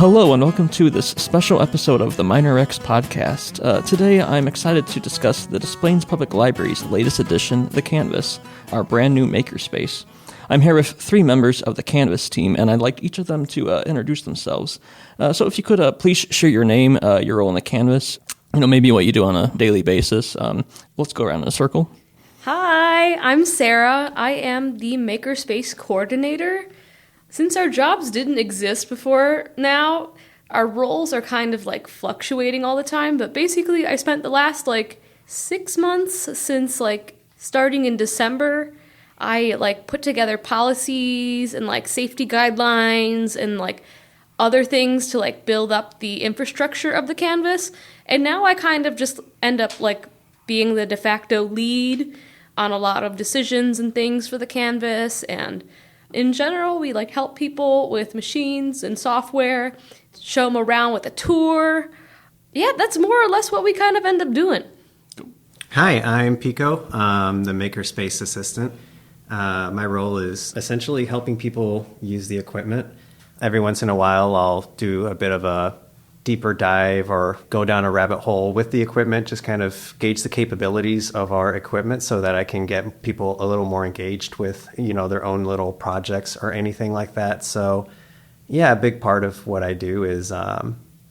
Hello and welcome to this special episode of the Minor X podcast. Today I'm excited to discuss the Des Plaines Public Library's latest edition, The Canvas, our brand new makerspace. I'm here with three members of the Canvas team, and I'd like each of them to introduce themselves. So if you could please share your name, your role in the Canvas, maybe what you do on a daily basis. Let's go around in a circle. Hi, I'm Sarah. I am the Makerspace coordinator. Since our jobs didn't exist before now, our roles are kind of fluctuating all the time, but basically I spent the last 6 months since starting in December. I put together policies and safety guidelines and other things to build up the infrastructure of the Canvas. And now I kind of just end up being the de facto lead on a lot of decisions and things for the Canvas. And in general, we help people with machines and software, show them around with a tour. Yeah, that's more or less what we kind of end up doing. Hi, I'm Pico. I'm the Makerspace assistant. My role is essentially helping people use the equipment. Every once in a while, I'll do a bit of a deeper dive or go down a rabbit hole with the equipment, just kind of gauge the capabilities of our equipment so that I can get people a little more engaged with, their own little projects or anything like that. So yeah, a big part of what I do is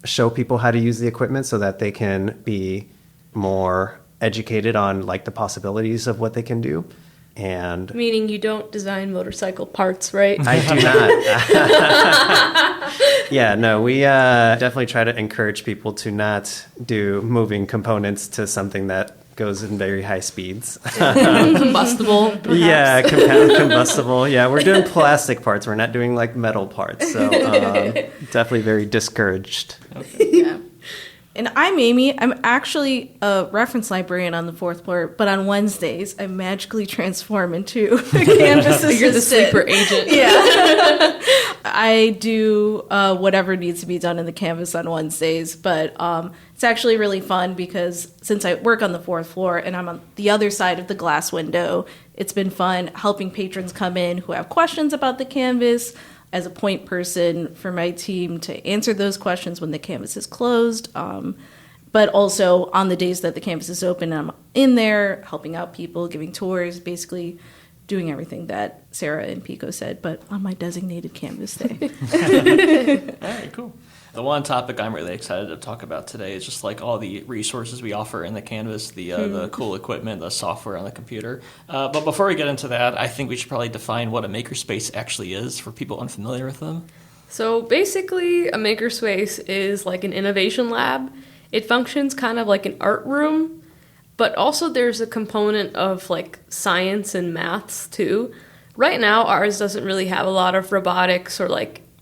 show people how to use the equipment so that they can be more educated on the possibilities of what they can do. And meaning you don't design motorcycle parts, right? I do not. Yeah, no, we definitely try to encourage people to not do moving components to something that goes in very high speeds. Combustible, perhaps. Yeah, combustible. Yeah, we're doing plastic parts. We're not doing metal parts. So definitely very discouraged. Okay. Yeah. And I'm Amy. I'm actually a reference librarian on the fourth floor, but on Wednesdays, I magically transform into a Canvas assistant. You're the sleeper agent. Yeah. I do whatever needs to be done in the Canvas on Wednesdays, but it's actually really fun because since I work on the fourth floor and I'm on the other side of the glass window, it's been fun helping patrons come in who have questions about the Canvas, as a point person for my team to answer those questions when the Canvas is closed. But also on the days that the Canvas is open, I'm in there helping out people, giving tours, basically doing everything that Sarah and Pico said, but on my designated Canvas day. All right, cool. The one topic I'm really excited to talk about today is just all the resources we offer in the Canvas, the cool equipment, the software on the computer. But before we get into that, I think we should probably define what a makerspace actually is for people unfamiliar with them. So basically, a makerspace is an innovation lab. It functions kind of like an art room, but also there's a component of science and maths too. Right now, ours doesn't really have a lot of robotics or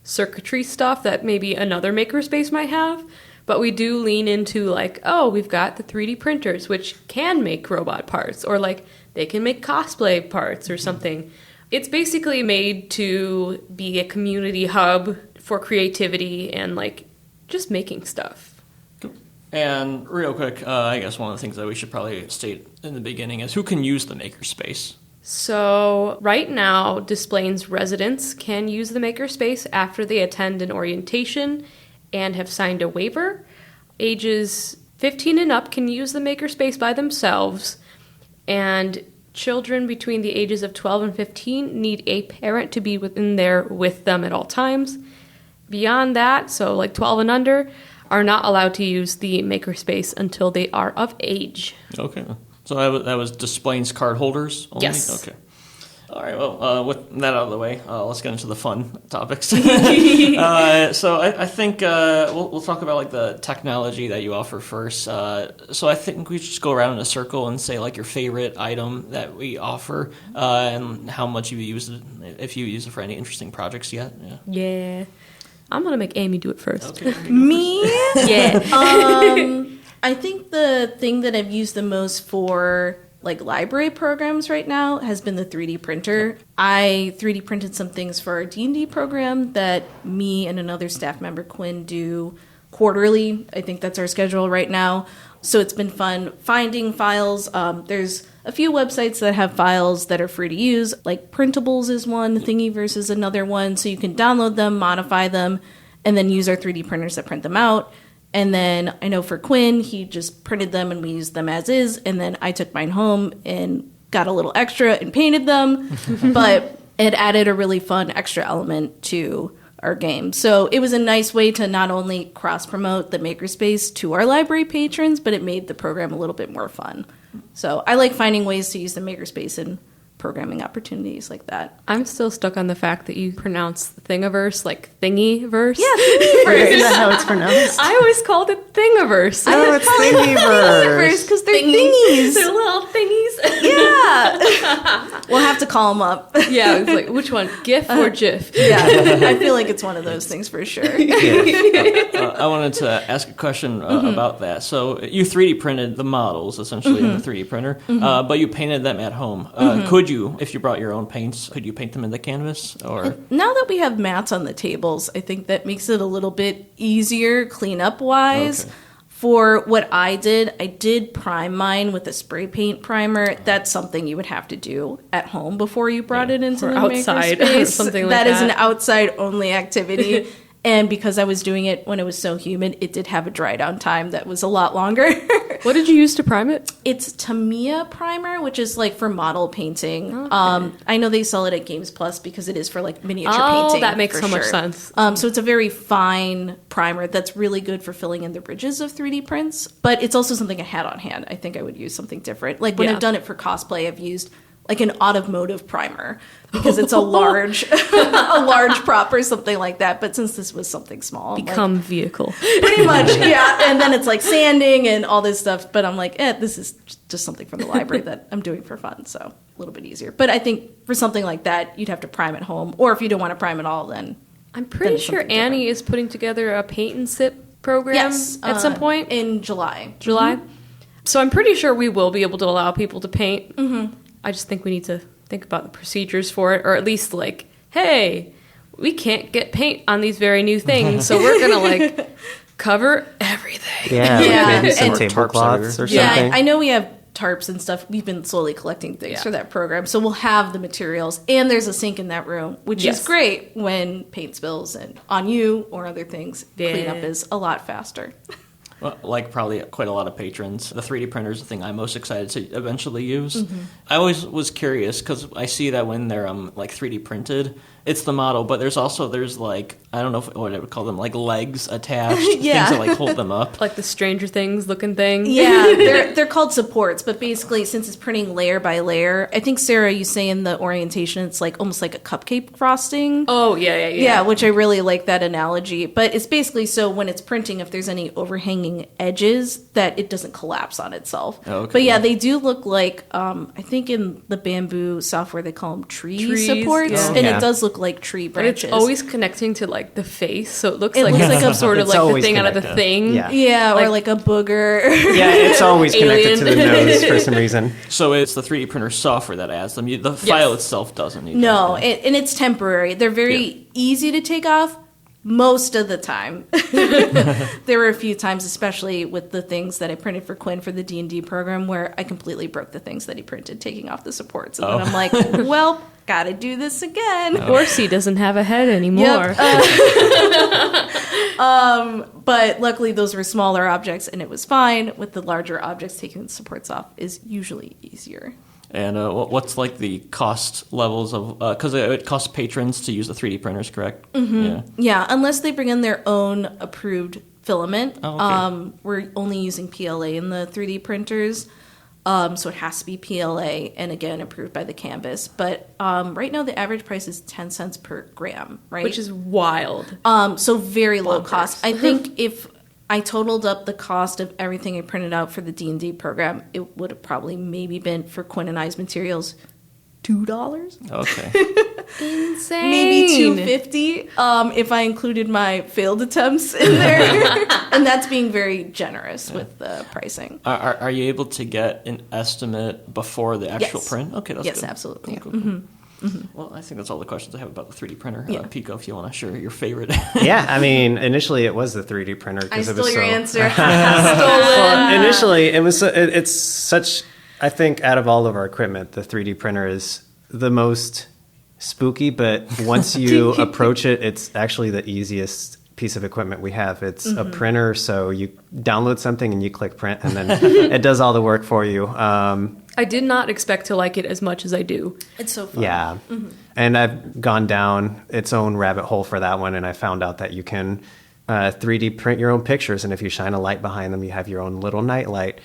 circuitry stuff that maybe another makerspace might have, but we do lean into we've got the 3D printers which can make robot parts, or they can make cosplay parts or something. It's basically made to be a community hub for creativity and just making stuff. Cool. And real quick, I guess one of the things that we should probably state in the beginning is who can use the makerspace. So right now, Des Plaines residents can use the makerspace after they attend an orientation and have signed a waiver. Ages 15 and up can use the makerspace by themselves, and children between the ages of 12 and 15 need a parent to be within there with them at all times. Beyond that, so 12 and under, are not allowed to use the makerspace until they are of age. Okay. So that was Des Plaines card holders only? Yes. Okay. All right, well, with that out of the way, let's get into the fun topics. So I think we'll talk about the technology that you offer first. So I think we should just go around in a circle and say your favorite item that we offer and how much you've used it, if you use it for any interesting projects yet. Yeah. I'm going to make Amy do it first. Okay, Me? Yeah. I think the thing that I've used the most for library programs right now has been the 3D printer. I 3D printed some things for our D&D program that me and another staff member, Quinn, do quarterly. I think that's our schedule right now. So it's been fun finding files. There's a few websites that have files that are free to use, Printables is one, Thingiverse is another one, so you can download them, modify them, and then use our 3D printers that print them out. And then I know for Quinn, he just printed them and we used them as is. And then I took mine home and got a little extra and painted them. But it added a really fun extra element to our game. So it was a nice way to not only cross-promote the Makerspace to our library patrons, but it made the program a little bit more fun. So I like finding ways to use the Makerspace in programming opportunities like that. I'm still stuck on the fact that you pronounce Thingiverse like Thingiverse. Yeah, Thingiverse. Isn't that how it's pronounced? I always called it Thingiverse. Oh, it's Thingiverse. Because they're thingies. They're little thingies. Yeah. We'll have to call them up. Yeah, it's like, which one? GIF or GIF? Yeah, I feel like it's one of those things for sure. I wanted to ask a question about that. So you 3D printed the models essentially in the 3D printer, but you painted them at home. Could you, if you brought your own paints, could you paint them in the canvas? Or Now that we have mats on the tables, I think that makes it a little bit easier cleanup wise. Okay. For what I did prime mine with a spray paint primer. That's something you would have to do at home before you brought it into Or the outside, makerspace. or something like That is an that. outside only activity. And because I was doing it when it was so humid, it did have a dry down time that was a lot longer. What did you use to prime it? It's Tamiya primer, which is like for model painting. Okay. I know they sell it at Games Plus because it is for like miniature Oh, painting. that makes for so much sure. sense. So it's a very fine primer that's really good for filling in the ridges of 3D prints. But it's also something I had on hand. I think I would use something different. Like when Yeah. I've done it for cosplay, I've used like an automotive primer because it's a large prop or something like that. But since this was something small, I'm like, Become vehicle. pretty much, yeah. And then it's like sanding and all this stuff. But I'm like, this is just something from the library that I'm doing for fun. So a little bit easier. But I think for something like that, you'd have to prime at home. Or if you don't want to prime at all, then I'm pretty it's sure something Annie is putting together a paint and sip program yes, at some point. in July. July. So I'm pretty sure we will be able to allow people to paint. I just think we need to think about the procedures for it, or at least like, hey, we can't get paint on these very new things, so we're gonna like cover everything. Yeah, Yeah, maybe some and tablecloths or Yeah, something. I know we have tarps and stuff. We've been slowly collecting things Yeah. for that program. So we'll have the materials. And there's a sink in that room, which Yes. is great when paint spills and on you or other things. Yeah. Cleanup is a lot faster. well, like probably quite a lot of patrons, the 3D printer is the thing I'm most excited to eventually use. I always was curious because I see that when they're like 3D printed, it's the model, but there's like, I don't know what I would call them, like legs attached, Yeah. things that like hold them up. Like the Stranger Things looking thing. Yeah, they're called supports, but basically, since it's printing layer by layer, I think, Sarah, you say in the orientation, it's like almost like a cupcake frosting. Oh, yeah. Yeah, which I really like that analogy. But it's basically so when it's printing, if there's any overhanging edges, that it doesn't collapse on itself. Oh, okay. But yeah, they do look like, I think in the Bamboo software, they call them tree Trees, supports. yeah. And Yeah. it does look like tree But it's branches. always connecting to like the face, so it looks It like looks it's like some sort of It's like the always thing out of the connected. thing. Yeah. Yeah, or like- like a booger. Yeah, it's always connected to the Alien. nose for some reason. So it's the 3D printer software that adds them. The file itself doesn't need No, that. and it's temporary. They're very easy to take off most of the time. There were a few times, especially with the things that I printed for Quinn for the D&D program, where I completely broke the things that he printed, taking off the supports. And then I'm like, well, gotta do this again. Of course, he doesn't have a head anymore. Yep. But luckily those were smaller objects and it was fine. With the larger objects, taking the supports off is usually easier. And what's like the cost levels of, because it costs patrons to use the 3D printers, correct? Yeah. Yeah, unless they bring in their own approved filament. Oh, okay. We're only using PLA in the 3D printers. So it has to be PLA and again approved by the Canvas. But right now the average price is 10 cents per gram, right? Which is wild. So very low Bonkers. cost. I think if I totaled up the cost of everything I printed out for the D&D program, it would have probably maybe been for Quinn and I's materials $2, Okay. Insane. maybe $2.50 if I included my failed attempts in there, and that's being very generous with the pricing. Are you able to get an estimate before the actual Yes. print? Okay, that's Yes, good. absolutely. Cool, cool. Well, I think that's all the questions I have about the 3D printer. Yeah. Pico, if you want to share your favorite. Yeah, I mean, initially it was the 3D printer I because it stole was your so. answer. Well, initially, it was. It's such. I think out of all of our equipment, the 3D printer is the most spooky. But once you approach it, it's actually the easiest piece of equipment we have. It's a printer, so you download something and you click print, and then it does all the work for you. I did not expect to like it as much as I do. It's so fun. Yeah. And I've gone down its own rabbit hole for that one, and I found out that you can 3D print your own pictures, and if you shine a light behind them, you have your own little night light.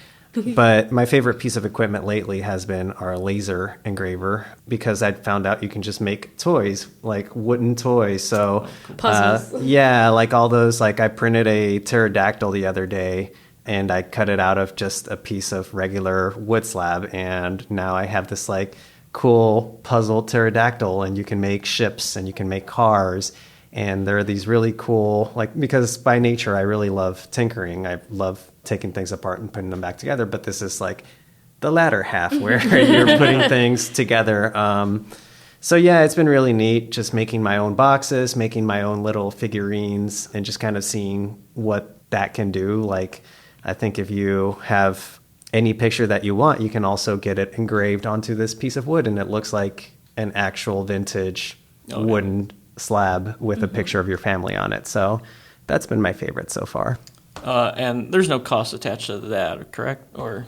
But my favorite piece of equipment lately has been our laser engraver, because I found out you can just make toys, like wooden toys. So Puzzles. yeah, like all those, like I printed a pterodactyl the other day, and I cut it out of just a piece of regular wood slab, and now I have this like cool puzzle pterodactyl, and you can make ships and you can make cars. And there are these really cool, like, because by nature I really love tinkering. I love taking things apart and putting them back together. But this is like the latter half where you're putting things together. So yeah, it's been really neat just making my own boxes, making my own little figurines, and just kind of seeing what that can do. Like, I think if you have any picture that you want, you can also get it engraved onto this piece of wood, and it looks like an actual vintage wooden slab with a picture of your family on it. So that's been my favorite so far. And there's no cost attached to that, correct? Or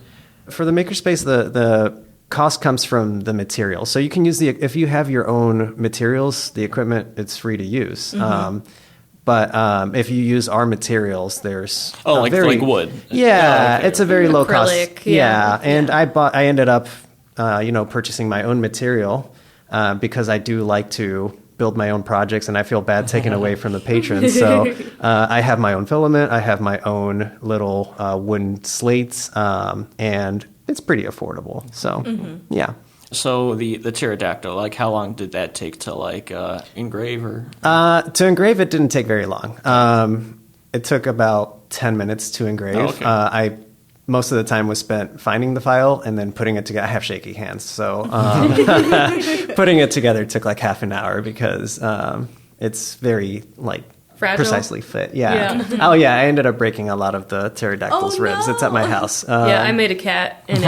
For the Makerspace, the cost comes from the materials. So you can use if you have your own materials, the equipment, it's free to use. But if you use our materials, there's like wood. Yeah, okay. it's a very low cost. Acrylic, Yeah, and I ended up, purchasing my own material because I do like to build my own projects, and I feel bad taking away from the patrons. So I have my own filament, I have my own little wooden slates, and it's pretty affordable. So yeah. So the pterodactyl, like how long did that take to like engrave or? To engrave, it didn't take very long. It took about 10 minutes to engrave. Oh, okay. Most of the time was spent finding the file and then putting it together. I have shaky hands, so putting it together took like half an hour because it's very like Fragile? precisely fit. Yeah. Yeah. Oh yeah, I ended up breaking a lot of the pterodactyl's ribs. It's at my house. Yeah, I made a cat, and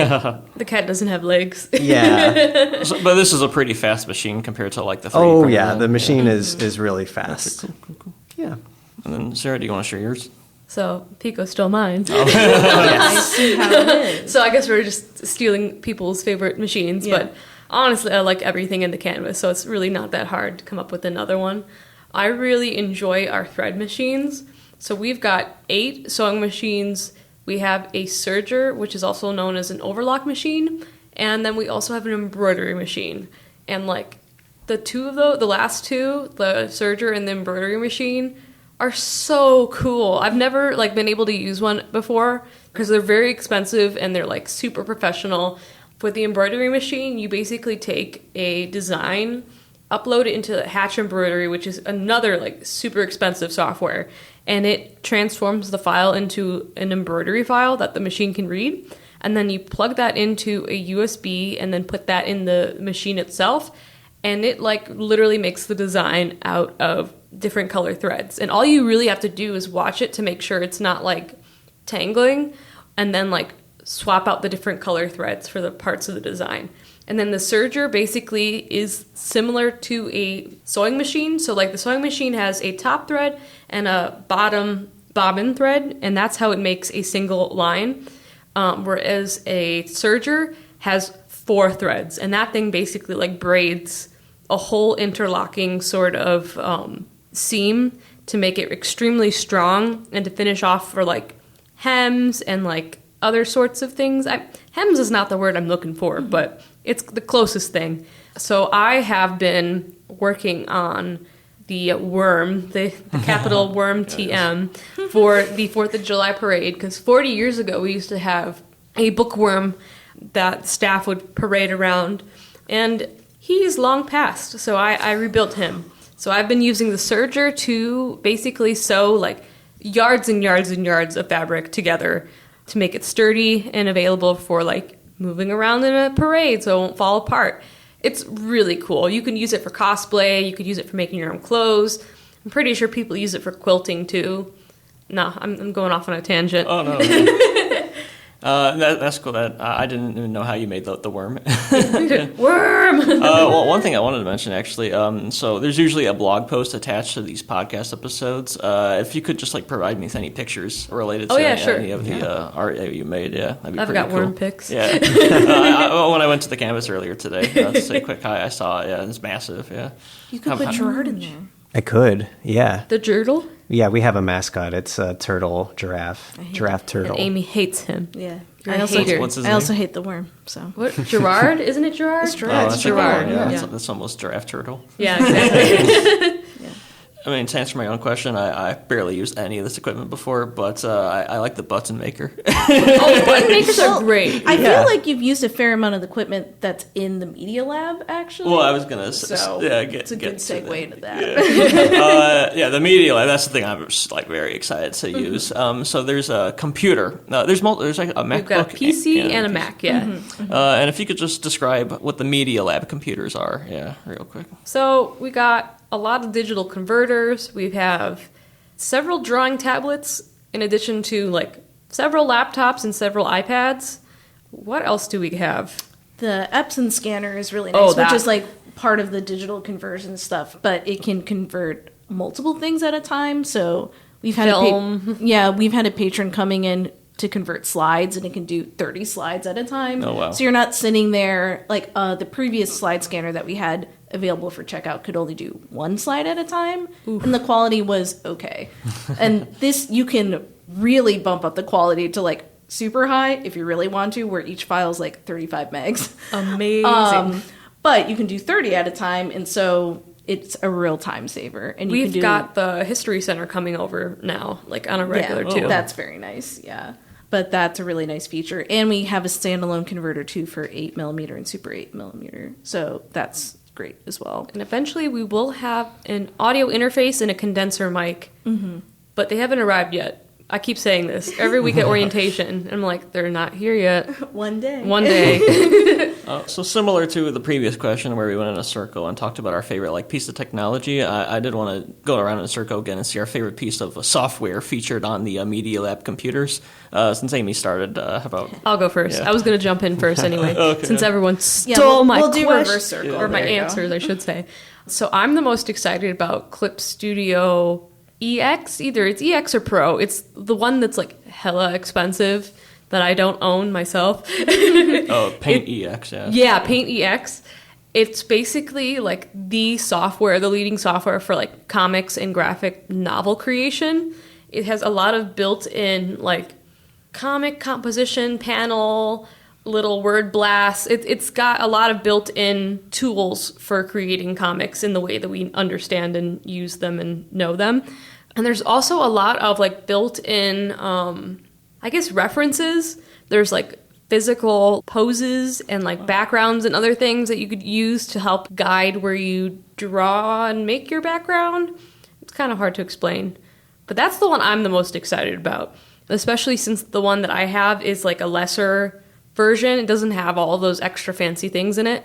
the cat doesn't have legs. Yeah. But this is a pretty fast machine compared to like the 3D Oh printer yeah, then. the machine is really fast. Yeah. And then Sarah, do you want to share yours? So Pico stole mine. I see how it is. So I guess we're just stealing people's favorite machines. Yeah. But honestly, I like everything in the canvas, so it's really not that hard to come up with another one. I really enjoy our thread machines. So we've got 8 sewing machines. We have a serger, which is also known as an overlock machine. And then we also have an embroidery machine. And like the last two, the serger and the embroidery machine, are so cool. I've never like been able to use one before because they're very expensive and they're like super professional. With the embroidery machine, you basically take a design, upload it into Hatch Embroidery, which is another like super expensive software, and it transforms the file into an embroidery file that the machine can read. And then you plug that into a USB and then put that in the machine itself, and it like literally makes the design out of different color threads. And all you really have to do is watch it to make sure it's not like tangling, and then like swap out the different color threads for the parts of the design. And then the serger basically is similar to a sewing machine. So like the sewing machine has a top thread and a bottom bobbin thread, and that's how it makes a single line. Whereas a serger has 4 threads, and that thing basically like braids a whole interlocking sort of seam to make it extremely strong and to finish off for like hems and like other sorts of things. Hems is not the word I'm looking for, but it's the closest thing. So I have been working on the worm, the capital worm TM for the 4th of July parade, because 40 years ago we used to have a bookworm that staff would parade around, and he's long passed, so I rebuilt him. So I've been using the serger to basically sew like yards and yards and yards of fabric together to make it sturdy and available for like moving around in a parade so it won't fall apart. It's really cool. You can use it for cosplay, you could use it for making your own clothes. I'm pretty sure people use it for quilting too. No, I'm going off on a tangent. Oh no. That's cool. That I didn't even know how you made the worm. Worm! Well, one thing I wanted to mention, actually, so there's usually a blog post attached to these podcast episodes. If you could just provide me with any pictures related to any of the art that you made, that'd be I've pretty got cool. worm pics. Yeah. When I went to the canvas earlier today, to say a quick hi, I saw it. Yeah, it's massive. Yeah. You could put Gerard in there. I could, yeah. The Jurtle? Yeah, we have a mascot. It's a turtle, giraffe turtle. And Amy hates him. Yeah. You're I a also, hater. What's his I name? also hate the worm. So What? Gerard? Isn't it Gerard? It's Gerard. That's Gerard. a good one, Yeah. That's almost giraffe turtle. Yeah, exactly. I mean, to answer my own question, I barely used any of this equipment before, but I like the button maker. Oh, button makers are great. I Yeah. feel like you've used a fair amount of the equipment that's in the media lab, actually. Well, I was gonna So it's a good segue into that. The media lab. That's the thing I'm just very excited to use. So there's a computer. There's like a MacBook. We've got a PC and a Mac, yeah. And if you could just describe what the media lab computers are, real quick. So we got a lot of digital converters. We have several drawing tablets in addition to several laptops and several iPads. What else do we have? The Epson scanner is really Oh, nice, that. which is part of the digital conversion stuff, but it can convert multiple things at a time. So we've had Film. we've had a patron coming in to convert slides, and it can do 30 slides at a time. Oh, wow. So you're not sitting there the previous slide scanner that we had available for checkout could only do one slide at a time, and the quality was okay. And this, you can really bump up the quality to super high if you really want to, where each file is 35 megs. Amazing. But you can do 30 at a time, and so it's a real time saver. And you We've can do, got the History Center coming over now, on a regular too. That's very nice, yeah. But that's a really nice feature. And we have a standalone converter too for 8mm and Super 8mm. So that's great as well. And eventually we will have an audio interface and a condenser mic. Mm-hmm. But they haven't arrived yet. I keep saying this every week at orientation. And I'm like, they're not here yet. One day. One day. So similar to the previous question where we went in a circle and talked about our favorite piece of technology, I did want to go around in a circle again and see our favorite piece of software featured on the Media Lab computers. Since Amy started, how about... I'll go first. Yeah. I was going to jump in first anyway, Okay. since everyone stole we'll- my we'll do question- reverse circle. or my There you go. answers, I should say. So I'm the most excited about Clip Studio EX. Either it's EX or Pro. It's the one that's hella expensive that I don't own myself. Oh, Paint EX, yeah. Yeah, Paint EX. It's basically the software, the leading software for comics and graphic novel creation. It has a lot of built-in comic composition, panel, little word blasts. It's got a lot of built-in tools for creating comics in the way that we understand and use them and know them. And there's also a lot of built-in, references. There's physical poses and backgrounds and other things that you could use to help guide where you draw and make your background. It's kind of hard to explain. But that's the one I'm the most excited about, especially since the one that I have is a lesser version. It doesn't have all those extra fancy things in it.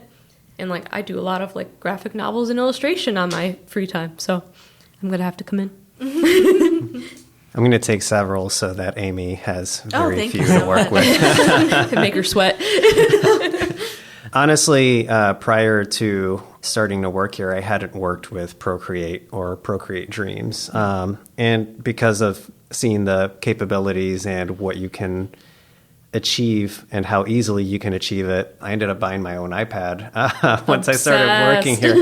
And I do a lot of graphic novels and illustration on my free time. So I'm going to have to come in. I'm going to take several so that Amy has very thank few you so to work much. with. To make her sweat. Honestly, prior to starting to work here, I hadn't worked with Procreate or Procreate Dreams. And because of seeing the capabilities and what you can achieve and how easily you can achieve it, I ended up buying my own iPad once I started working here.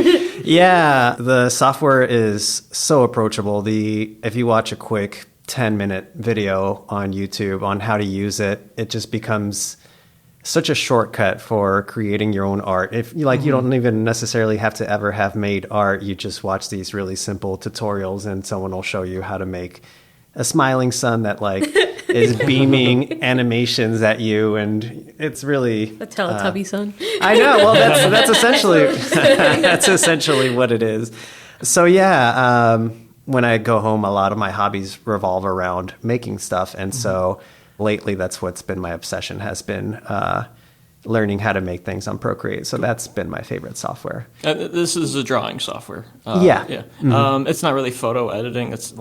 Yeah, the software is so approachable. If you watch a quick 10-minute video on YouTube on how to use it, it just becomes such a shortcut for creating your own art. If you you don't even necessarily have to ever have made art. You just watch these really simple tutorials and someone will show you how to make a smiling sun that is beaming animations at you, and it's really A Teletubby son. I know. Well, that's essentially what it is. So yeah, when I go home, a lot of my hobbies revolve around making stuff, and so lately that's what's been my obsession, has been learning how to make things on Procreate. So that's been my favorite software. This is a drawing software. Yeah. Yeah. It's not really photo editing. It's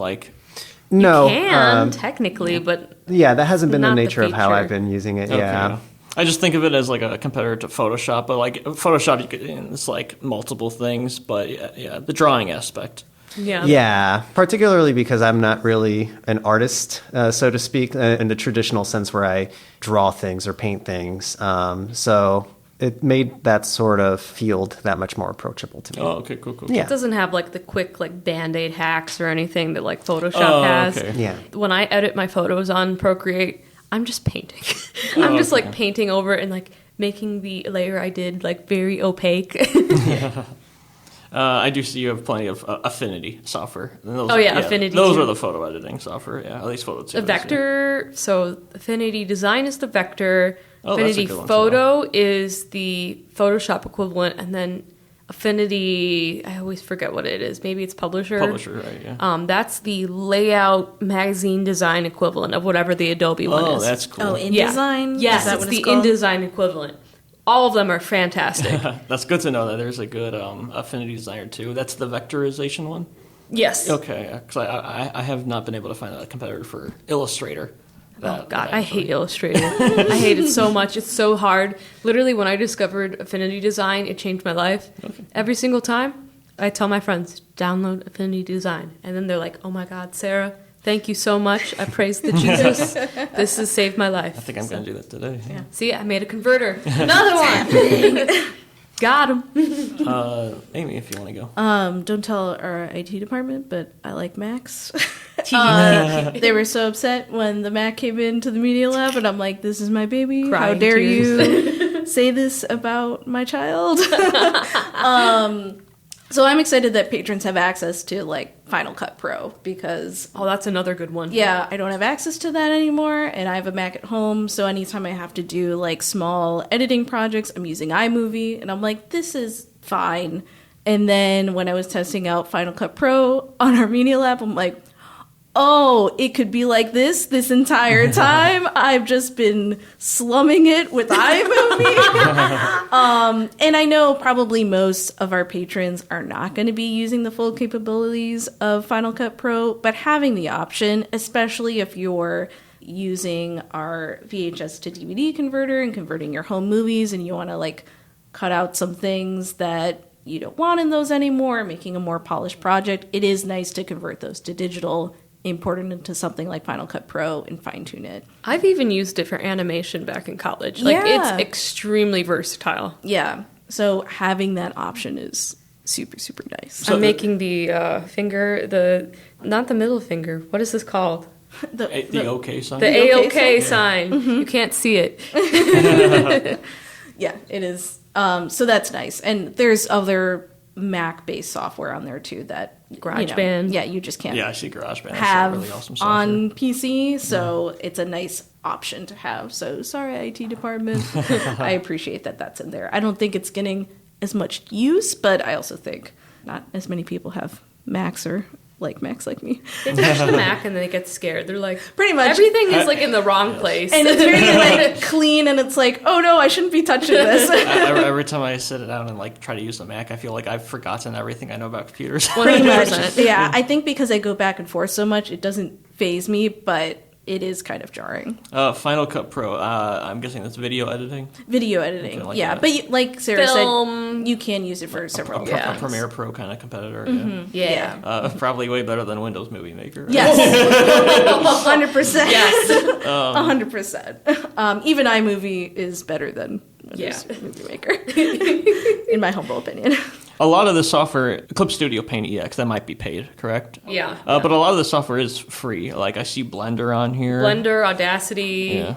No, You can, technically, but yeah, that hasn't been the Not the nature of how feature. I've been using it. Okay, Yeah. I just think of it as like a competitor to Photoshop, but like Photoshop, it's like multiple things, but yeah, the drawing aspect. yeah. Yeah, particularly because I'm not really an artist, so to speak, in the traditional sense where I draw things or paint things. So it made that sort of field that much more approachable to me. Oh, okay, cool. Yeah. It doesn't have like the quick like Band-Aid hacks or anything that like Photoshop has. okay. Yeah. When I edit my photos on Procreate, I'm just painting. I'm just like painting over it and like making the layer I did like very opaque. I do see you have plenty of Affinity software. And those, Oh, yeah, Affinity Those too. are the photo editing software. Yeah, at least Photo 2. The vector, so Affinity Design is the vector. Oh, that's a Affinity good one to Photo is the Photoshop equivalent, and then Affinity, I always forget what it is. Maybe it's Publisher. Publisher, right? Yeah. That's the layout magazine design equivalent of whatever the Adobe one Oh, is. that's cool. Oh, InDesign? Yes, Is that it's what the it's called? InDesign equivalent. All of them are fantastic. That's good to know that there's a good Affinity Designer too. That's the vectorization one. Yes. Okay, because I have not been able to find a competitor for Illustrator. Oh God, I hate Illustrator. I hate it so much. It's so hard. Literally, when I discovered Affinity Design, it changed my life. Every single time, I tell my friends, download Affinity Design. And then they're like, oh my God, Sarah, thank you so much. I praise the Jesus. This has saved my life. I think I'm going to do that today. Yeah. See, I made a converter. Another one. Got him. Amy, if you want to go. Don't tell our IT department, but I like Macs. They were so upset when the Mac came into the Media Lab, and I'm like, this is my baby. How Crying dare tears. you say this about my child? So I'm excited that patrons have access to like Final Cut Pro because Oh, that's another good one. yeah, I don't have access to that anymore, and I have a Mac at home, so anytime I have to do like small editing projects, I'm using iMovie, and I'm like, this is fine. And then when I was testing out Final Cut Pro on our Media Lab, I'm like, oh, it could be like this entire time. I've just been slumming it with iMovie. And I know probably most of our patrons are not going to be using the full capabilities of Final Cut Pro, but having the option, especially if you're using our VHS to DVD converter and converting your home movies and you want to like cut out some things that you don't want in those anymore, making a more polished project, it is nice to convert those to digital, import it into something like Final Cut Pro and fine tune it. I've even used it for animation back in college. Like, Yeah. it's extremely versatile. Yeah. So having that option is super, super nice. I'm making the finger, not the middle finger. What is this called? The OK sign? The OK A-OK sign. You can't see it. Yeah, it is. So that's nice. And there's other Mac-based software on there too that GarageBand. Yeah, you just can't Yeah, I see GarageBand. That's have really awesome software. on PC. So it's a nice option to have. So sorry, IT department. I appreciate that that's in there. I don't think it's getting as much use, but I also think not as many people have Macs or like Macs like me. They touch the Mac and they get scared. They're like, Pretty much. everything is like in the wrong place. And it's very like clean, and it's like, oh no, I shouldn't be touching this. Every time I sit down and like try to use the Mac, I feel like I've forgotten everything I know about computers. Pretty much. 100%. Yeah, I think because I go back and forth so much, it doesn't phase me, but it is kind of jarring. Final Cut Pro. I'm guessing that's video editing. Video editing, Okay, like yeah. that. But like Sarah Film. said, you can use it for several A things. Premiere Pro kind of competitor. yeah. Yeah. Probably way better than Windows Movie Maker. Yes, 100%. Yes. 100%. Even iMovie is better than Windows Movie Maker, in my humble opinion. A lot of the software, Clip Studio Paint EX, that might be paid, correct? Yeah. But a lot of the software is free. Like I see Blender on here. Blender, Audacity, Yeah.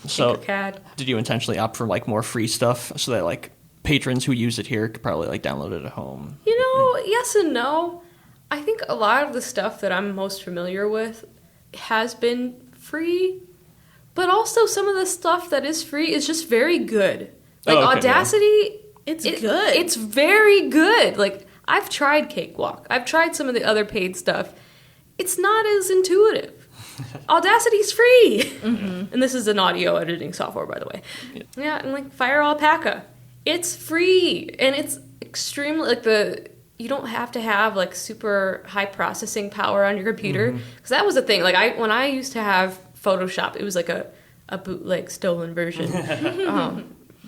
So Tinkercad. did you intentionally opt for like more free stuff so that like patrons who use it here could probably like download it at home? You know, yes and no. I think a lot of the stuff that I'm most familiar with has been free, but also some of the stuff that is free is just very good. Like Oh, okay, Audacity, It's good. It's very good. Like, I've tried Cakewalk. I've tried some of the other paid stuff. It's not as intuitive. Audacity's free. And this is an audio editing software, by the way. Yeah, and like Fire Alpaca. It's free. And it's extremely, like, the you don't have to have like super high processing power on your computer, because that was the thing. Like when I used to have Photoshop, it was like a bootleg stolen version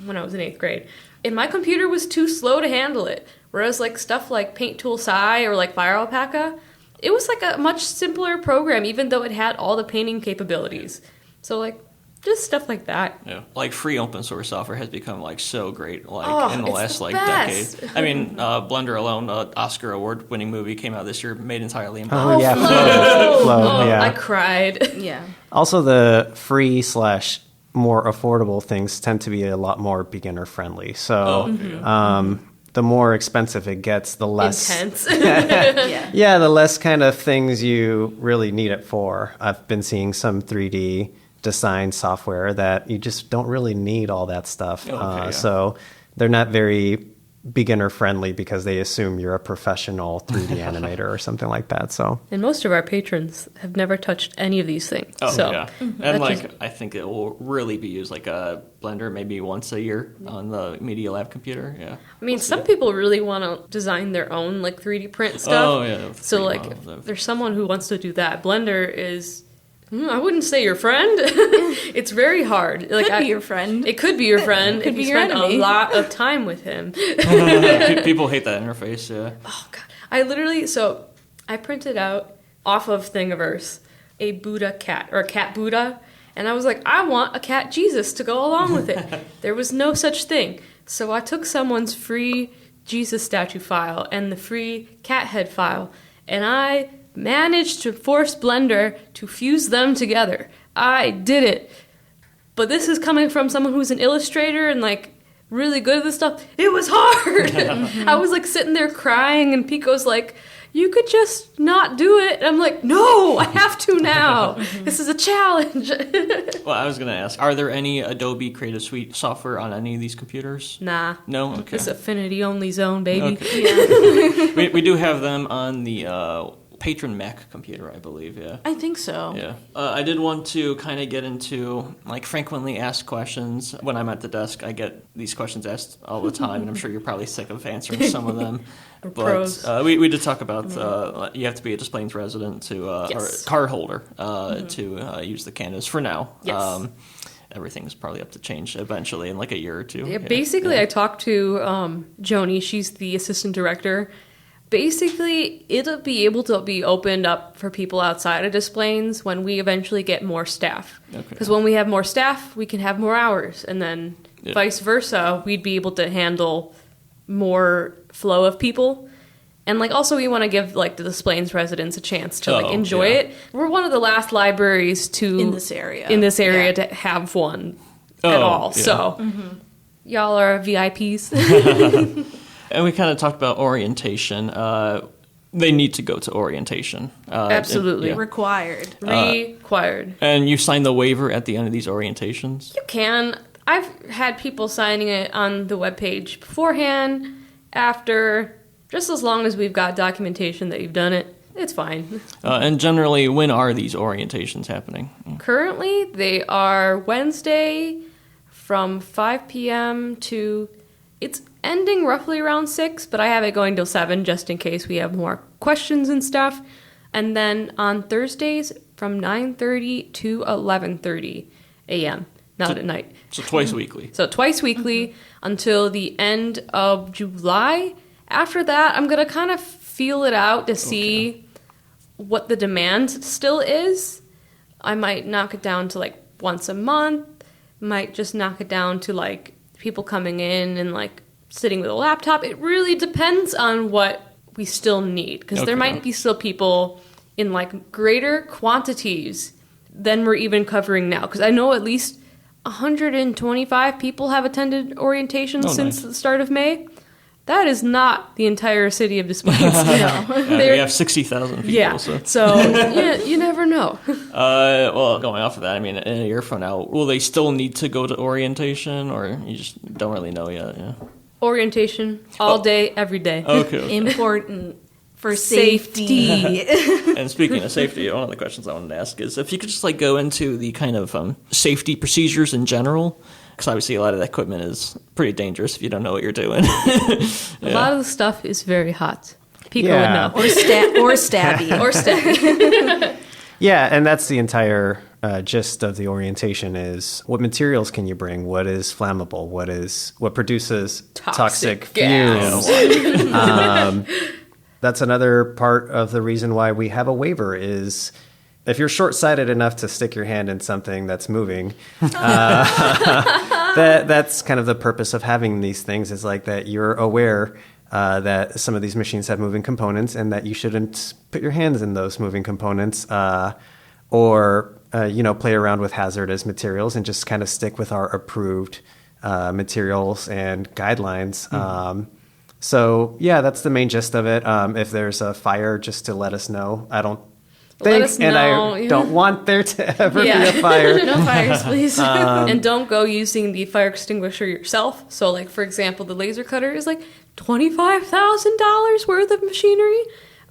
when I was in 8th grade, and my computer was too slow to handle it. Whereas like stuff like Paint Tool Sci or like Fire Alpaca, it was like a much simpler program, even though it had all the painting capabilities. So like just stuff like that. Yeah, like free open source software has become like so great, like in the last the like best. decade. I mean, Blender alone, Oscar award winning movie came out this year, made entirely in Oh, yeah, Flow. Flow, yeah. I cried. Yeah. Also, the free / more affordable things tend to be a lot more beginner friendly. So the more expensive it gets, the less Intense. Yeah. Yeah, the less kind of things you really need it for. I've been seeing some 3D design software that you just don't really need all that stuff. So they're not very beginner friendly because they assume you're a professional 3D animator or something like that. So And most of our patrons have never touched any of these things. Oh, so yeah. And like, I think it will really be used like a Blender maybe once a year on the Media Lab computer. Yeah. I mean, some people really want to design their own like 3D print stuff. Oh, yeah. So 3D like, models. if there's someone who wants to do that, Blender is. I wouldn't say your friend. It's very hard. Like, Could be your friend. It could be your friend Could if be you your spend enemy. a lot of time with him. People hate that interface, yeah. Oh god! I printed out off of Thingiverse a Buddha cat or a cat Buddha, and I was like, I want a cat Jesus to go along with it. There was no such thing, so I took someone's free Jesus statue file and the free cat head file, and I managed to force Blender to fuse them together. I did it. But this is coming from someone who's an illustrator and like really good at this stuff. It was hard. I was like sitting there crying, and Pico's like, you could just not do it. And I'm like, no, I have to now. This is a challenge. Well, I was going to ask, are there any Adobe Creative Suite software on any of these computers? Nah. No? Okay. It's Affinity only zone, baby. Okay. We do have them on the Patron Mac computer, I believe, yeah. I think so. Yeah. I did want to kind of get into, like, frequently asked questions. When I'm at the desk, I get these questions asked all the time, and I'm sure you're probably sick of answering some of them. But pros. we did talk about you have to be a Des Plaines resident to, or Yes. card holder to use the Canvas for now. Yes. Everything's probably up to change eventually in like a year or two. Yeah, basically, I talked to Joni. She's the assistant director. Basically, it'll be able to be opened up for people outside of Des Plaines when we eventually get more staff. Because when we have more staff, we can have more hours, and then vice versa, we'd be able to handle more flow of people. And like, also, we want to give like the Des Plaines residents a chance to like enjoy it. We're one of the last libraries to In this area. to have one at all. yeah. So y'all are VIPs. And we kind of talked about orientation. They need to go to orientation. Absolutely. Yeah. Required. Required. And you sign the waiver at the end of these orientations? You can. I've had people signing it on the webpage beforehand, after, just as long as we've got documentation that you've done it. It's fine. And generally, when are these orientations happening? Currently, they are Wednesday from 5 p.m. to... It's ending roughly around 6, but I have it going till 7 just in case we have more questions and stuff. And then on Thursdays from 9:30 to 11:30 a.m., not at night. So twice weekly. So twice weekly until the end of July. After that, I'm going to kind of feel it out to see what the demand still is. I might knock it down to like once a month. Might just knock it down to like people coming in and like sitting with a laptop. It really depends on what we still need, because there might be still people in like greater quantities than we're even covering now. Because I know at least 125 people have attended orientation since the start of May. That is not the entire city of Des Plaines. We have 60,000 people. Yeah, so you never know. Well, going off of that, I mean, in a year from now, will they still need to go to orientation, or you just don't really know yet? Yeah. Orientation all day, every day. Okay. Important for safety. And speaking of safety, one of the questions I wanted to ask is if you could just like go into the kind of safety procedures in general, because obviously a lot of that equipment is pretty dangerous if you don't know what you're doing. A lot of the stuff is very hot. Pico Yeah. would know. Or stabby. Or stabby. Yeah, and that's the entire gist of the orientation is what materials can you bring? What is flammable? What produces toxic gas. fumes? That's another part of the reason why we have a waiver is if you're short-sighted enough to stick your hand in something that's moving, that's kind of the purpose of having these things is like that you're aware that some of these machines have moving components and that you shouldn't put your hands in those moving components or play around with hazardous materials and just kind of stick with our approved materials and guidelines. So, yeah, that's the main gist of it. If there's a fire, just to let us know. I don't think, and I don't want there to ever be a fire. No fires, please. And don't go using the fire extinguisher yourself. So, like, for example, the laser cutter is like $25,000 worth of machinery.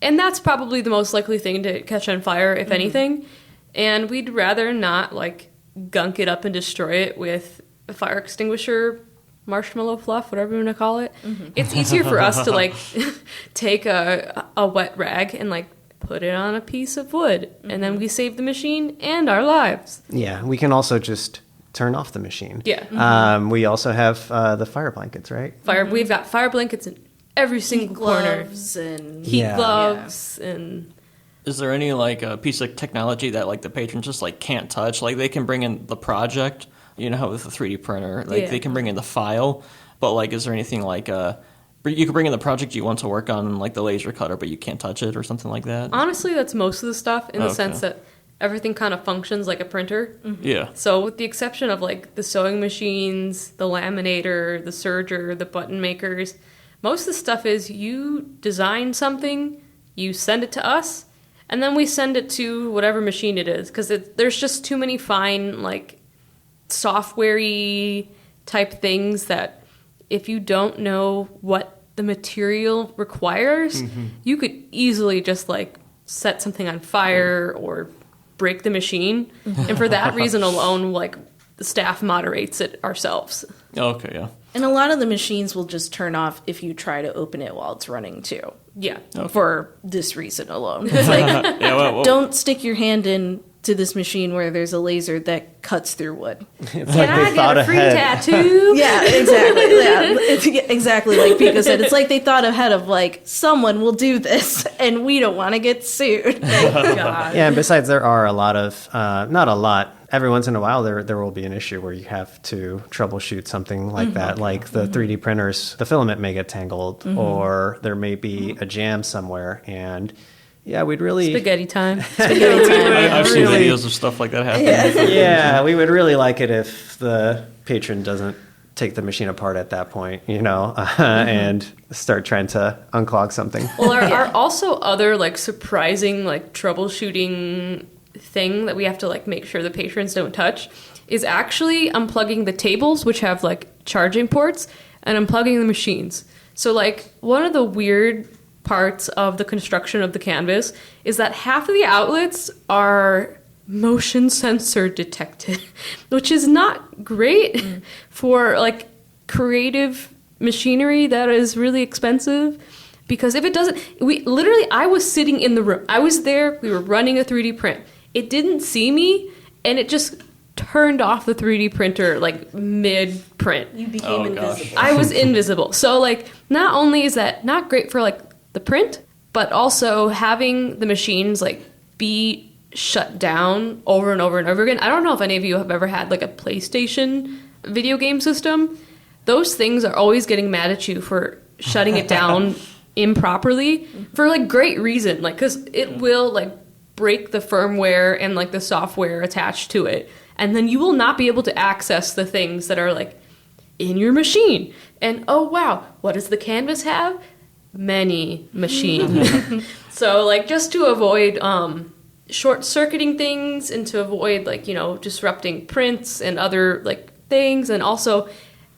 And that's probably the most likely thing to catch on fire, if anything. And we'd rather not, like, gunk it up and destroy it with a fire extinguisher, marshmallow fluff, whatever you want to call it. It's easier for us to, like, take a wet rag and, like, put it on a piece of wood. And then we save the machine and our lives. Yeah, we can also just turn off the machine. Yeah. We also have the fire blankets, right? We've got fire blankets in every single corner. Gloves and Heat Yeah. gloves and... Is there any like a piece of technology that like the patrons just like can't touch? Like they can bring in the project, you know, with the 3D printer, like they can bring in the file, but like is there anything like you can bring in the project you want to work on, like the laser cutter, but you can't touch it or something like that? Honestly, that's most of the stuff in the sense that everything kind of functions like a printer. Yeah. So with the exception of like the sewing machines, the laminator, the serger, the button makers, most of the stuff is you design something, you send it to us, and then we send it to whatever machine it is, because there's just too many fine, like, software-y type things that if you don't know what the material requires, you could easily just, like, set something on fire or break the machine. And for that reason alone, like, the staff moderates it ourselves. Okay, yeah. And a lot of the machines will just turn off if you try to open it while it's running too. Yeah. For this reason alone. It's like, don't stick your hand in to this machine where there's a laser that cuts through wood. It's Can like I they thought get a free ahead. tattoo? Yeah, exactly. Yeah, it's exactly like Pika said. It's like they thought ahead of like, someone will do this and we don't want to get sued. God. Yeah, and besides, there are a lot of, not a lot, every once in a while there will be an issue where you have to troubleshoot something like that. Like the 3D printers, the filament may get tangled or there may be a jam somewhere. And yeah, we'd really... Spaghetti time. I've seen videos of stuff like that happen. Yeah, we would really like it if the patron doesn't take the machine apart at that point, you know, and start trying to unclog something. Well, our also other, like, surprising, like, troubleshooting thing that we have to, like, make sure the patrons don't touch is actually unplugging the tables, which have, like, charging ports, and unplugging the machines. So, like, one of the weird parts of the construction of the canvas is that half of the outlets are motion sensor detected, which is not great for, like, creative machinery that is really expensive. Because if it doesn't, I was sitting in the room. I was there, we were running a 3D print. It didn't see me, and it just turned off the 3D printer, like, mid-print. You became invisible. I was invisible. So, like, not only is that not great for, like, the print, but also having the machines, like, be shut down over and over and over again. I don't know if any of you have ever had, like, a PlayStation video game system. Those things are always getting mad at you for shutting it down improperly for, like, great reason. Like, because it will, like, break the firmware and, like, the software attached to it. And then you will not be able to access the things that are, like, in your machine. And, oh, wow, what does the canvas have? Many machines. So, like, just to avoid short-circuiting things and to avoid, like, you know, disrupting prints and other, like, things. And also,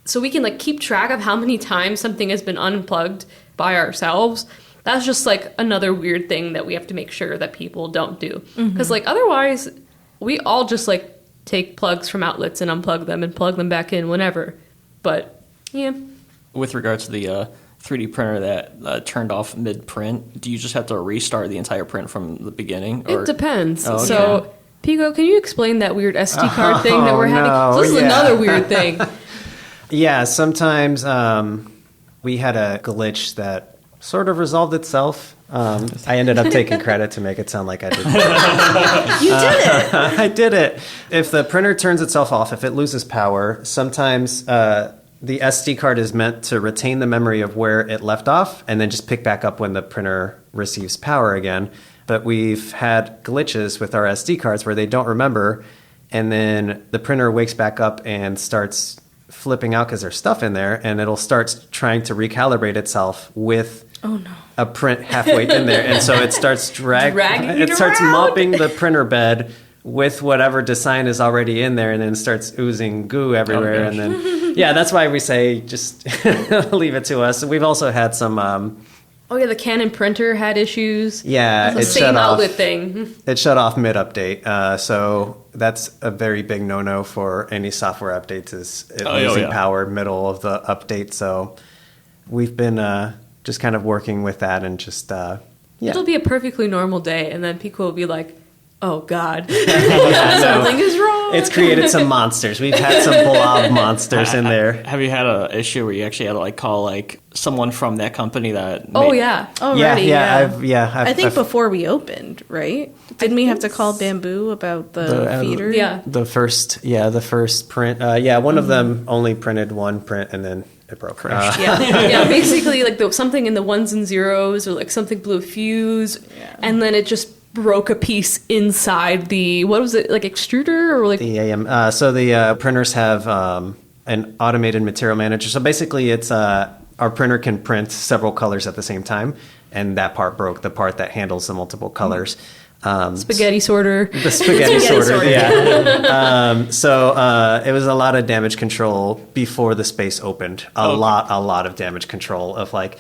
so we can, like, keep track of how many times something has been unplugged by ourselves. That's just, like, another weird thing that we have to make sure that people don't do. Because, like, otherwise, we all just, like, take plugs from outlets and unplug them and plug them back in whenever. But, yeah. With regards to the 3D printer that turned off mid-print, do you just have to restart the entire print from the beginning? It depends. Oh, okay. So, Pico, can you explain that weird SD card thing that we're having? no, So this is yeah. another weird thing. Yeah, sometimes we had a glitch that sort of resolved itself. I ended up taking credit to make it sound like I did. You did it. I did it. If the printer turns itself off, if it loses power, sometimes the SD card is meant to retain the memory of where it left off and then just pick back up when the printer receives power again. But we've had glitches with our SD cards where they don't remember, and then the printer wakes back up and starts flipping out because there's stuff in there, and it'll start trying to recalibrate itself with a print halfway in there. And so it starts Dragging it it starts around. mopping the printer bed with whatever design is already in there, and then starts oozing goo everywhere. gosh. And then, yeah, that's why we say just leave it to us. We've also had some, Oh yeah, the Canon printer had issues. yeah, It's the it same shut off. outlet thing. It shut off mid-update. So that's a very big no-no for any software updates is it losing power middle of the update. So we've been just kind of working with that and just, yeah. It'll be a perfectly normal day, and then Pico will be like, "Oh God, Yeah, no. something is wrong." It's created some monsters. We've had some blob monsters in there. Have you had an issue where you actually had to like call like someone from that company that? Oh made- yeah. Already, yeah. I've, I think I've- before we opened, right? Didn't we have to call Bamboo about the feeder? Yeah. the first print. Yeah, one of them only printed one print and then it broke. Yeah, basically like something in the ones and zeros, or like something blew a fuse, and then it just broke a piece inside the, what was it, like extruder or like The AM. So the printers have an automated material manager. So basically, it's our printer can print several colors at the same time, and that part broke. The part that handles the multiple colors. spaghetti sorter. The spaghetti sorter, yeah. So it was a lot of damage control before the space opened. A lot of damage control of like,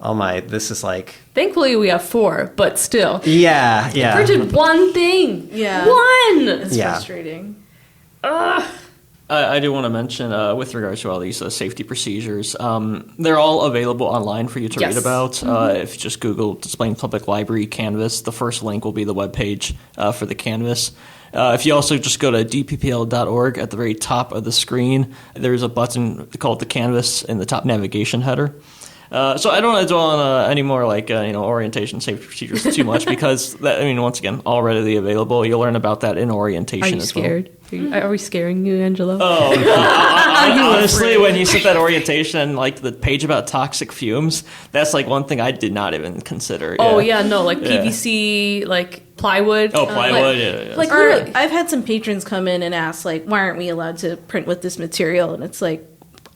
oh my, this is like, Thankfully we have 4, but still. yeah. Printed one thing. Yeah. One. It's Yeah. frustrating. I do want to mention with regards to all these safety procedures, they're all available online for you to read Yes. about. If you just Google Des Plaines Public Library Canvas, the first link will be the webpage for the Canvas. If you also just go to dppl.org, at the very top of the screen, there's a button called the Canvas in the top navigation header. So I don't want to dwell on any more like orientation safety procedures too much because that, once again, all readily available. You'll learn about that in orientation. Are you as well. scared? Are we scaring you, Angelo? Honestly, when you said that orientation, like the page about toxic fumes, that's like one thing I did not even consider. Oh yeah, no, like PVC, like plywood. Oh, plywood, like, yeah. Like Or literally. I've had some patrons come in and ask, like, why aren't we allowed to print with this material? And it's like,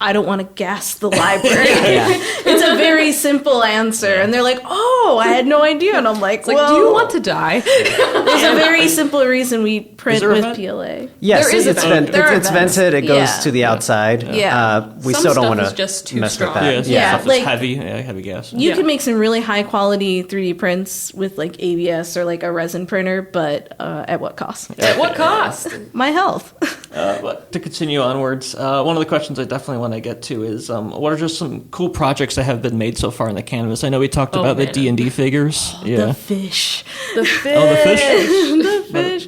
I don't want to gas the library. It's a very simple answer. And they're like, oh, I had no idea. And I'm like, It's like, well, do you want to die? there's a very simple reason we print there a with vent? PLA. Yes, There is it's, a vent. vent, There are it's vents. vented. It goes Yeah. to the outside. Yeah. We Some still don't stuff want is to just too mess strong. with that. Yeah, Yeah, stuff like- that's heavy gas. You Yeah. can make some really high quality 3D prints with like ABS or like a resin printer, but at what cost? At what cost? My health. But to continue onwards, one of the questions I definitely want to get to is what are just some cool projects that have been made so far in the Canvas? I know we talked about the man. D&D figures. The fish. The fish. Oh, the fish? The fish.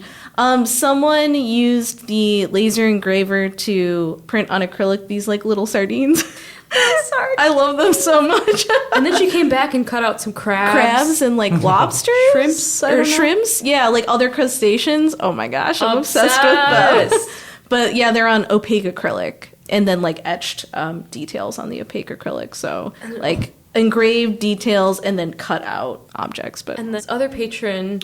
Someone used the laser engraver to print on acrylic these like little sardines. I love them so much. And then she came back and cut out some Crabs and like lobsters, Shrimps, I or don't know. shrimps. Yeah, like other crustaceans. Oh my gosh, I'm obsessed with Obsessed. those. But yeah, they're on opaque acrylic and then like etched details on the opaque acrylic. So like engraved details and then cut out objects. But And this other patron.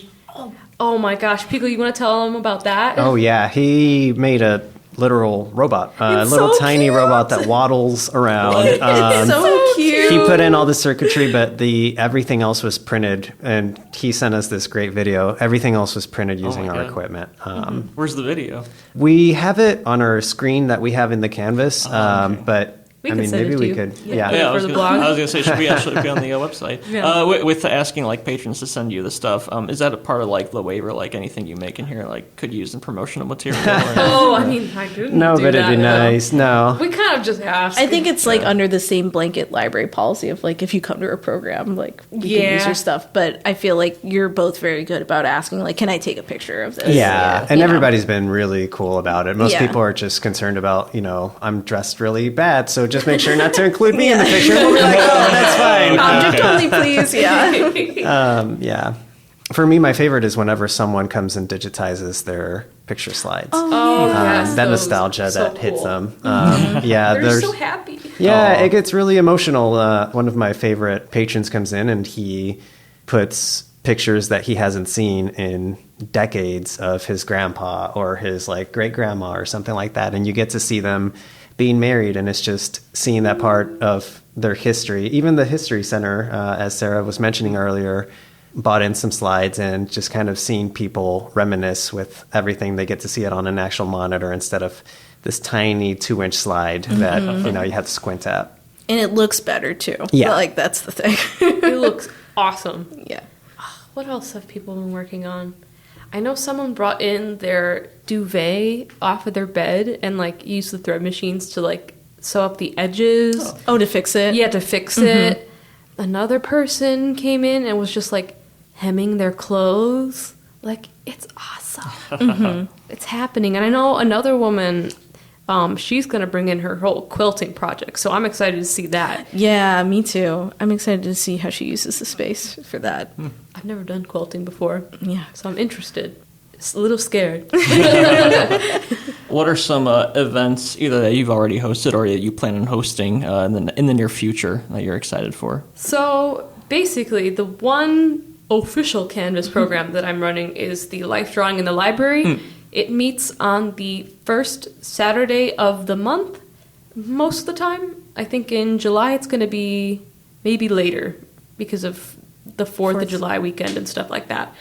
Oh my gosh, Pico, you want to tell them about that? Oh yeah, he made a literal robot, a It's little so tiny cute. robot that waddles around. it's so cute. He put in all the circuitry, but everything else was printed, and he sent us this great video. Everything else was printed using my our God. equipment. Where's the video? We have it on our screen that we have in the Canvas, but We I can mean, send maybe it to we you. could. Yeah. Yeah. I For was the gonna, blog. I was gonna say, should we actually be on the website? Yeah. With asking like patrons to send you the stuff, is that a part of like the waiver? Like anything you make in here, like could use in promotional material? Or Oh, I mean, I didn't No, do but it'd that, be no. nice. No. We kind of just asked. I think it's like under the same blanket library policy of like if you come to a program, like we can use Yeah. your stuff. But I feel like you're both very good about asking, like, can I take a picture of this? Yeah, and You know? everybody's been really cool about it. Most Yeah. people are just concerned about, I'm dressed really bad, so just make sure not to include me in the picture. We'll be like, oh, that's fine. Object only, please. Yeah. Yeah. For me, my favorite is whenever someone comes and digitizes their picture slides. Oh, yes, That those. nostalgia So that hits cool. them. Yeah, They're there's so happy. Yeah, Aw. it gets really emotional. One of my favorite patrons comes in and he puts pictures that he hasn't seen in decades of his grandpa or his like great grandma or something like that, and you get to see them being married, and it's just seeing that part of their history. Even the History Center, as Sarah was mentioning earlier, bought in some slides, and just kind of seeing people reminisce with everything. They get to see it on an actual monitor instead of this tiny 2-inch slide that you have to squint at. And it looks better too. Yeah. Like that's the thing. It looks awesome. Yeah. What else have people been working on? I know someone brought in their duvet off of their bed and like used the thread machines to like sew up the edges. Oh, to fix it? Yeah, to fix it. Another person came in and was just like hemming their clothes. Like, it's awesome. It's happening. And I know another woman, she's going to bring in her whole quilting project. So I'm excited to see that. Yeah, me too. I'm excited to see how she uses the space for that. I've never done quilting before. Yeah. So I'm interested. Just a little scared. What are some events either that you've already hosted or that you plan on hosting in the near future that you're excited for? So basically, the one official Canvas program that I'm running is the Life Drawing in the Library. It meets on the first Saturday of the month, most of the time. I think in July it's going to be maybe later because of the 4th of July weekend and stuff like that.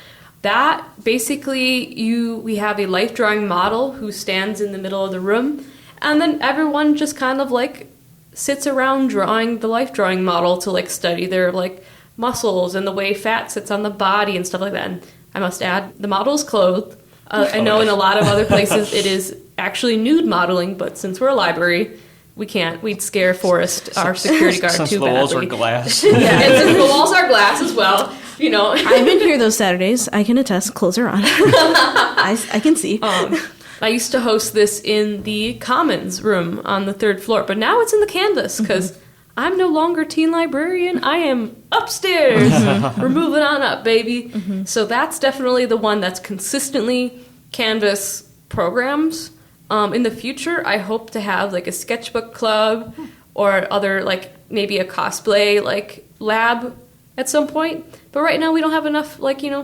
That basically we have a life drawing model who stands in the middle of the room, and then everyone just kind of like sits around drawing the life drawing model to like study their like muscles and the way fat sits on the body and stuff like that. And I must add, the model is clothed. I know in a lot of other places it is actually nude modeling, but since we're a library, we can't. We'd scare Forrest, our security guard, Since too the walls badly. are glass. And since the walls are glass as well, I've been here those Saturdays. I can attest. Clothes are on. I can see. I used to host this in the Commons room on the 3rd floor, but now it's in the Canvas because I'm no longer teen librarian. I am upstairs. We're moving on up, baby. So that's definitely the one that's consistently Canvas programs. In the future, I hope to have like a sketchbook club or other like maybe a cosplay like lab at some point. But right now we don't have enough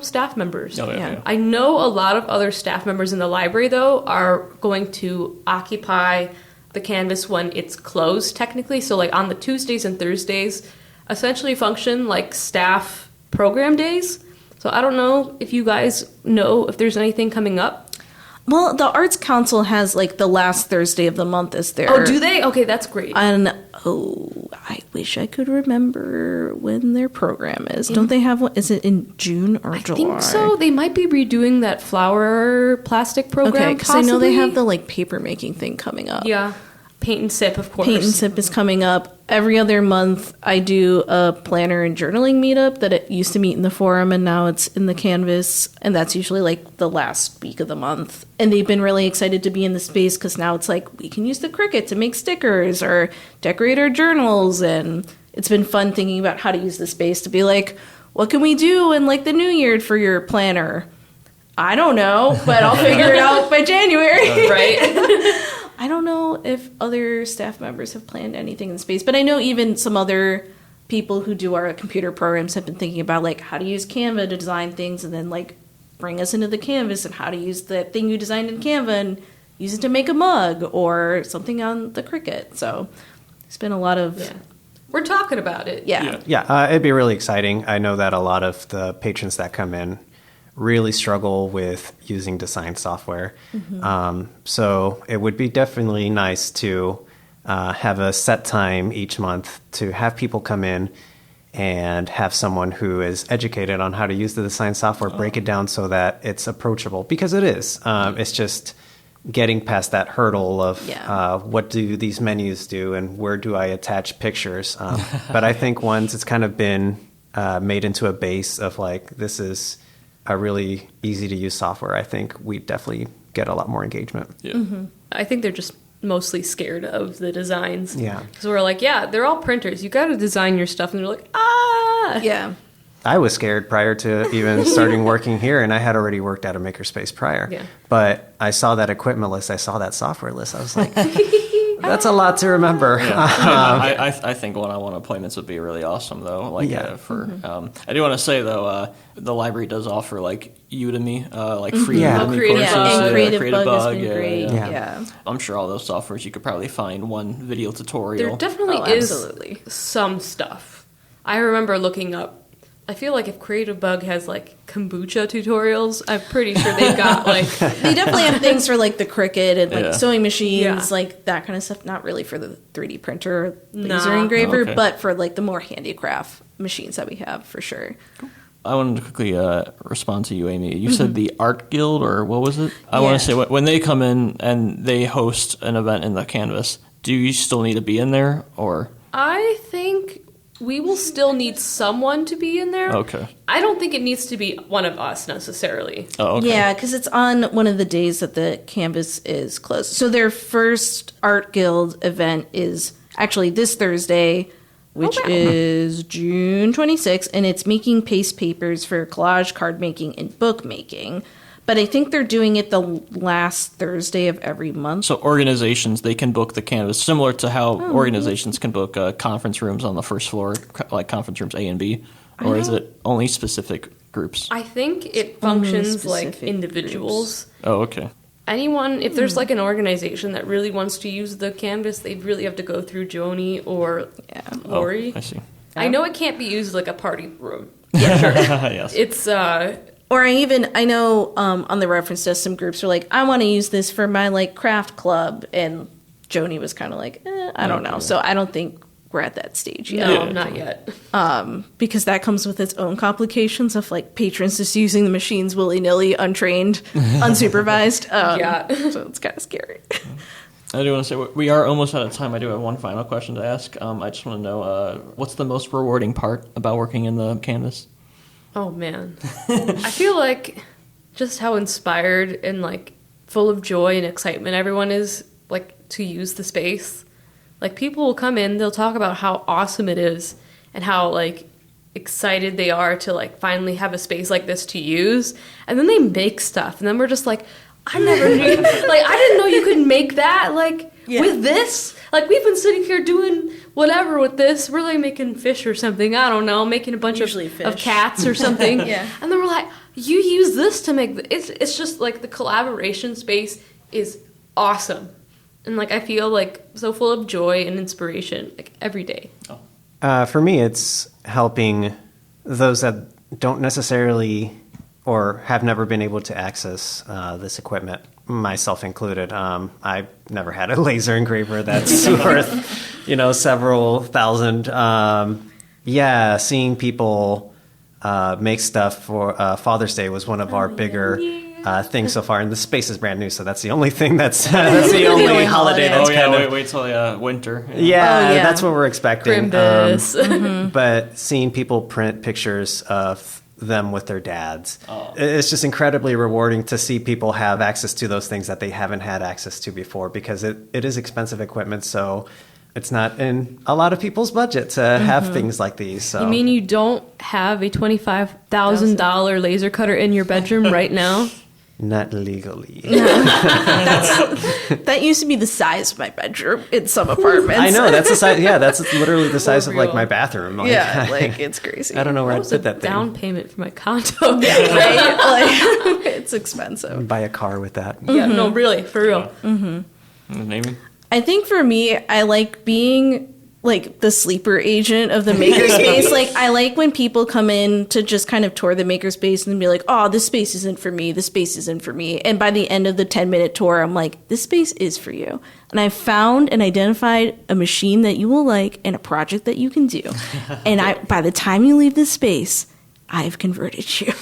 staff members. Oh, yeah. I know a lot of other staff members in the library, though, are going to occupy the Canvas when it's closed, technically. So, like, on the Tuesdays and Thursdays, essentially function like staff program days. So I don't know if you guys know if there's anything coming up. Well, the Arts Council has like the last Thursday of the month as their. Oh, do they? Okay, that's great. And I wish I could remember when their program is. Don't they have one? Is it in June or July? I think so. They might be redoing that flower plastic program. Okay, because I know they possibly. have the like paper making thing coming up. Yeah. Paint and Sip, of course. Paint and Sip is coming up. Every other month, I do a planner and journaling meetup that it used to meet in the forum, and now it's in the Canvas, and that's usually like the last week of the month. And they've been really excited to be in the space because now it's like we can use the Cricut to make stickers or decorate our journals, and it's been fun thinking about how to use the space to be like, what can we do in like the new year for your planner? I don't know, but I'll figure it out by January. Right? I don't know if other staff members have planned anything in space, but I know even some other people who do our computer programs have been thinking about like how to use Canva to design things and then like bring us into the Canvas and how to use the thing you designed in Canva and use it to make a mug or something on the Cricut. So it's been a lot of... Yeah. We're talking about it. Yeah. Yeah, it'd be really exciting. I know that a lot of the patrons that come in really struggle with using design software. So it would be definitely nice to have a set time each month to have people come in and have someone who is educated on how to use the design software break it down so that it's approachable, because it is. It's just getting past that hurdle of what do these menus do and where do I attach pictures. But I think once it's kind of been made into a base of like, this is a really easy to use software, I think we definitely get a lot more engagement. Yeah. I think they're just mostly scared of the designs. Yeah. So we're like, yeah, they're all printers. You got to design your stuff. And they're like, ah. Yeah. I was scared prior to even starting working here, and I had already worked at a makerspace prior. Yeah. But I saw that equipment list, I saw that software list. I was like, that's a lot to remember. I think one-on-one appointments would be really awesome, though. Like, I do want to say though, the library does offer like Udemy, like free Yeah. Udemy Creative courses. Bug. And Creative Creative Bug has Bug, been great. Yeah. Yeah. I'm sure all those softwares you could probably find one video tutorial. There definitely Oh, is absolutely. some stuff. I remember looking up. I feel like if Creative Bug has like kombucha tutorials, I'm pretty sure they've got like They definitely have things for like the Cricut and like Yeah. sewing machines, Yeah. like that kind of stuff. Not really for the 3D printer, or laser Nah. engraver, Okay. but for like the more handicraft machines that we have for sure. I wanted to quickly respond to you, Amy. You said the Art Guild, or what was it? I want to say, when they come in and they host an event in the Canvas, do you still need to be in there, or? I think we will still need someone to be in there. Okay. I don't think it needs to be one of us necessarily. Oh, okay. Yeah, because it's on one of the days that the Canvas is closed. So their first Art Guild event is actually this Thursday, which wow. is June 26th, and it's making paste papers for collage, card making, and book making. But I think they're doing it the last Thursday of every month. So organizations, they can book the Canvas, similar to how organizations can book conference rooms on the first floor, like conference rooms A and B, or is it only specific groups? I think it Only functions like specific individuals. Oh, okay. Anyone, if there's like an organization that really wants to use the Canvas, they'd really have to go through Joni or Lori. Oh, I see. I know it can't be used like a party room. Yes. Or It's I know on the reference desk, some groups are like, I want to use this for my like craft club, and Joni was kind of like, I don't know. Okay. So I don't think we're at that stage yet. no, Yeah. not yet. Because that comes with its own complications of like patrons just using the machines willy-nilly, untrained, unsupervised. Yeah. So it's kind of scary. I do want to say, we are almost out of time. I do have one final question to ask. I just want to know, what's the most rewarding part about working in the Canvas? Oh man, I feel like just how inspired and like full of joy and excitement everyone is like to use the space. Like people will come in, they'll talk about how awesome it is and how like excited they are to like finally have a space like this to use, and then they make stuff, and then we're just like, I never knew, like I didn't know you could make that like with this. Like we've been sitting here doing whatever with this. We're like making fish or something. I don't know, making a bunch Usually of fish. cats or something. Yeah. And then we're like, you use this to make it's just like the collaboration space is awesome. And like I feel like so full of joy and inspiration like every day. For me, it's helping those that don't necessarily or have never been able to access this equipment, myself included. I've never had a laser engraver that's worth, several thousand. Seeing people make stuff for Father's Day was one of our bigger things so far, and the space is brand new, so that's the only thing that's the only holiday that's kind of. wait till winter. Yeah, yeah. that's what we're expecting. Grimbus. But seeing people print pictures of them with their dads, it's just incredibly rewarding to see people have access to those things that they haven't had access to before, because it is expensive equipment, so it's not in a lot of people's budget to have things like these. So. You mean you don't have a $25,000 laser cutter in your bedroom right now? Not legally. That used to be the size of my bedroom in some apartments. I know, that's the size. Yeah, that's literally the size of like real. my bathroom. Like, Yeah, like it's crazy. I don't know where That I'd was a put that thing. down payment for my condo. Right? Like, it's expensive. Buy a car with that. Yeah, no, really, for real. Amy? I think for me, I like being like the sleeper agent of the makerspace. Like, I like when people come in to just kind of tour the makerspace and be like, oh, this space isn't for me. This space isn't for me. And by the end of the 10-minute tour, I'm like, this space is for you. And I found and identified a machine that you will like and a project that you can do. And by the time you leave this space, I've converted you.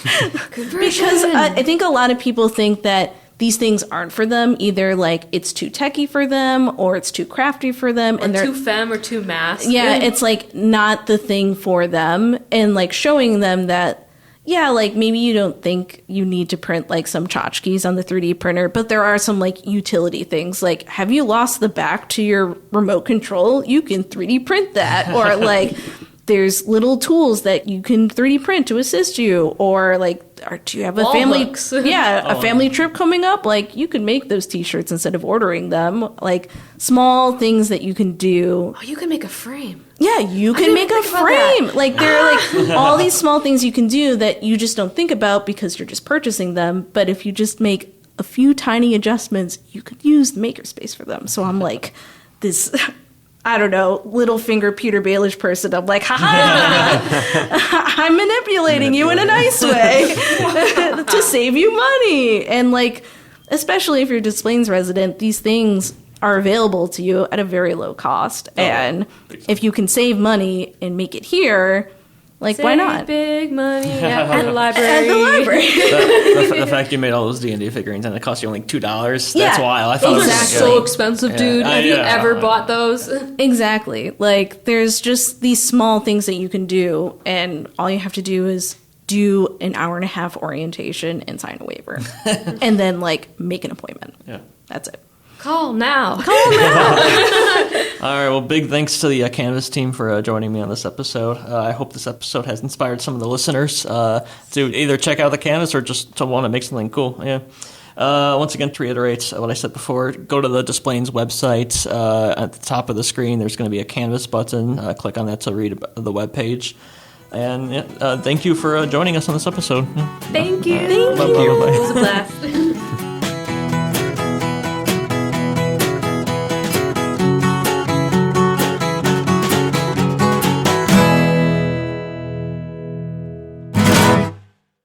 Because I think a lot of people think that these things aren't for them. Either like it's too techy for them, or it's too crafty for them, and they're too femme or too mass. Yeah, it's like not the thing for them, and like showing them that, yeah, like maybe you don't think you need to print like some tchotchkes on the 3D printer, but there are some like utility things. Like, have you lost the back to your remote control? You can 3D print that, or like. There's little tools that you can 3D print to assist you, or like, do you have a family? A family trip coming up? Like, you can make those T-shirts instead of ordering them. Like, small things that you can do. Oh, you can make a frame. Yeah, you can make a frame. Like, there are like all these small things you can do that you just don't think about because you're just purchasing them. But if you just make a few tiny adjustments, you could use the makerspace for them. So I'm like, this. I don't know, little finger Peter Baelish person. I'm like, I'm manipulating you in a nice way to save you money. And like, especially if you're a Des Plaines resident, these things are available to you at a very low cost. And if you can save money and make it here, like, why not? Big money at the library. At the library. The fact you made all those D&D figurines and it cost you only $2, that's wild. I thought those it are was so expensive, dude. Have you ever bought those? Exactly. Like, there's just these small things that you can do, and all you have to do is do an hour-and-a-half orientation and sign a waiver. And then, like, make an appointment. Yeah. That's it. Call now. All right, well, big thanks to the Canvas team for joining me on this episode. I hope this episode has inspired some of the listeners to either check out the Canvas or just to want to make something cool. Yeah. Once again, to reiterate what I said before, go to the Des Plaines website. At the top of the screen, there's going to be a Canvas button. Click on that to read the webpage. And thank you for joining us on this episode. Thank you. Thank you. It was a blast.